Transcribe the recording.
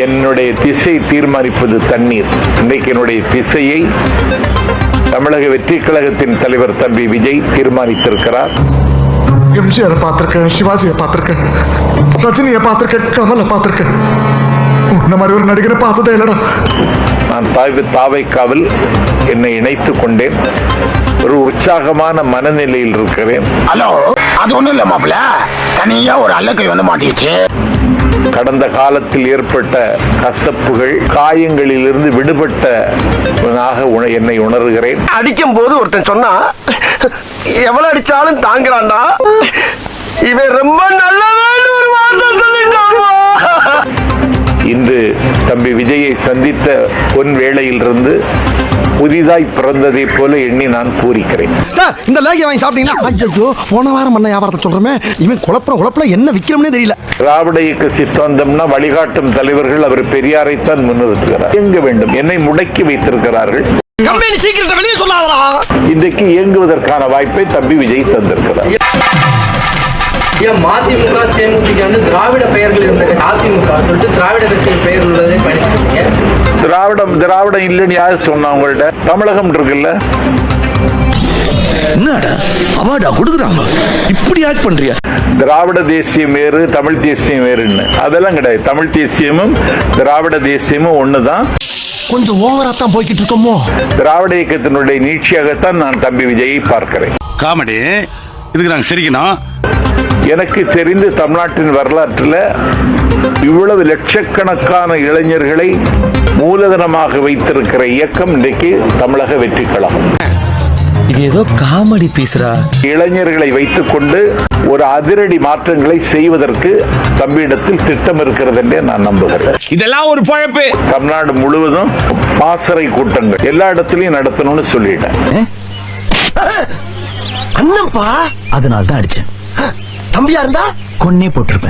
என்னுடைய திசை தீர்மானிப்பது தண்ணீர். இன்றைக்கு என்னுடைய திசையை தமிழக வெற்றி கழகத்தின் தலைவர் தம்பி விஜய் தீர்மானித்திருக்கிறார். எம்ஜிஆர் பார்த்திருக்கேன், சிவாஜியை பார்த்திருக்கேன், ரஜினியை பார்த்திருக்கேன், கமலை பார்த்திருக்கேன். உன்ன மாதிரி ஒரு நடிகரை பார்த்ததே இல்லடா. நான் தாவைக்காவில் என்னை இணைத்துக் கொண்டேன். ஒரு உற்சாகமான மனநிலையில் இருக்கிறேன். ஹலோ, அது ஒண்ணும் இல்ல மாப்பிள்ள, தனியா ஒரு அல்லக்கை வந்து மாட்டிடுச்சு. கடந்த காலத்தில் ஏற்பட்ட கசப்புகள், காயங்களிலிருந்து விடுபட்டவனாக என்னை உணர்கிறேன். அடிக்கும் போது ஒருத்தன் சொன்னா எவ்வளவு அடிச்சாலும் தாங்குறான்டா, இவன் ரொம்ப நல்லவன் ஒரு வார்த்தை சொல்லிட்டான். இன்று தம்பி விஜயை சந்தித்த பொன் வேளையிலிருந்து புதிதாய் பிறந்ததை போல எண்ணி நான் பூரிக்கிறேன். சார், இந்த லேகிய வாங்கி சாப்பிட்டீங்களா? ஐயோ, போன வாரம் பண்ண வியாபாரத்தை சொல்றமே, இவன் குழப்பம் என்ன விக்கிறோம்னே தெரியல. திராவிட இயக்க சித்தாந்தம்னா வழிகாட்டும் தலைவர்கள் அவர் பெரியாரைத்தான் முன்னிறுத்துகிறார். இயங்க வேண்டும், என்னை முடக்கி வைத்திருக்கிறார்கள். கம்பெனி சீக்கிரத்தை வெளியே சொல்லாதடா. இன்றைக்கு இயங்குவதற்கான வாய்ப்பை தம்பி விஜய் தந்திருக்கிறார். மதிமுக தேமுதிக திராவிட பெயர்கள் இருந்த அதிமுக சொல்லிட்டு திராவிட கட்சியின் பெயர் உள்ளதை பயன்படுத்துறீங்க. திராவிடம் இல்லைன்னு யாரு சொன்னா? உங்கள்ட்ட தமிழகம் இருக்குல்ல. என்னடா அவார்டா கொடுக்குறாங்க, இப்படி ஆக்ட் பண்றியா? திராவிட தேசியம் வேறு, தமிழ் தேசியம் வேறுன்னு அதெல்லாம் கிடையாது. தமிழ் தேசியமும் திராவிட தேசியமும் ஒண்ணுதான். கொஞ்சம் ஓவரா தான் போய்கிட்டு இருக்கோமோ? திராவிட இயக்கத்தினுடைய நீட்சியாகத்தான் நான் தம்பி விஜயை பார்க்கிறேன். காமெடி இதுக்கு நாங்க சிரிக்கணும். எனக்கு தெரிந்து தமிழ்நாட்டின் வரலாற்றில் இவ்வளவு லட்சக்கணக்கான இளைஞர்களை மூலதனமாக வைத்திருக்கிற இயக்கம் இன்றைக்கு தமிழக வெற்றி கழகம். இது ஏதோ காமெடி பீஸ்ரா. இளைஞர்களை வைத்துக் கொண்டு ஒரு அதிரடி மாற்றங்களை செய்வதற்கு தம்பியிடத்தில் திட்டம் இருக்கிறது என்றே நான் நம்புகிறேன். இதெல்லாம் ஒரு பழப்பு. தமிழ்நாடு முழுவதும் பாசறை கூட்டங்கள் எல்லா இடத்துலயும் நடத்தணும்னு சொல்லிட்டேன். அண்ணப்பா, அதனால தான் அடிச்சேன். தம்பியா இருந்தா கொன்னே போட்டிருப்பேன்.